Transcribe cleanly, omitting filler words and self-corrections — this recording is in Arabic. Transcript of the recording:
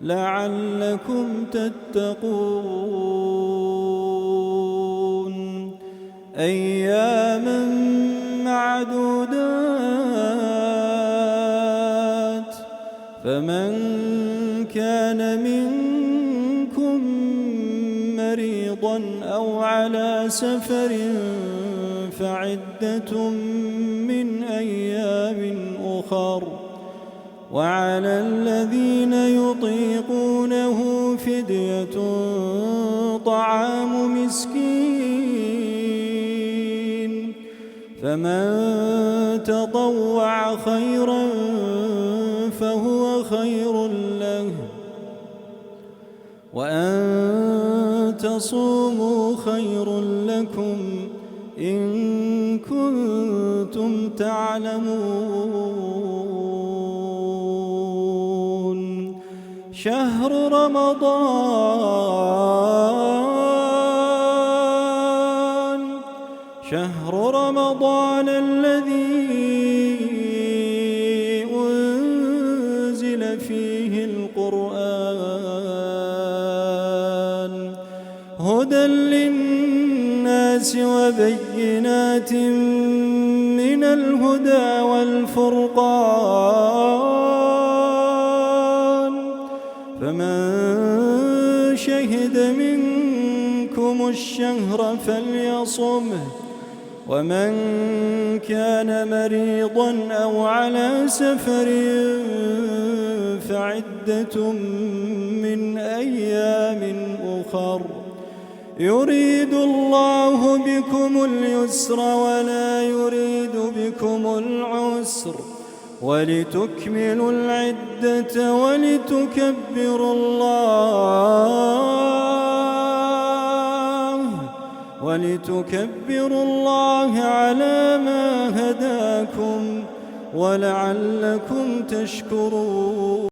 لعلكم تتقون أياما معدودات فمن كان منكم مريضا أو على سفر فعدة من أيام أخر وعلى الذين يطيقونه فدية طعام مسكين فمن تطوع خيرا فهو خير له وأن تصوموا خير لكم إن كنتم تعلمون شهر رمضان الذي أنزل فيه القرآن هدى للناس وبينات من الهدى والفرقان فمن شهد منكم الشهر فليصمه ومن كان مريضا أو على سفر فعدة من أيام أخر يريد الله بكم اليسر ولا يريد بكم العسر ولتكملوا العدة ولتكبروا الله على ما هداكم ولعلكم تشكرون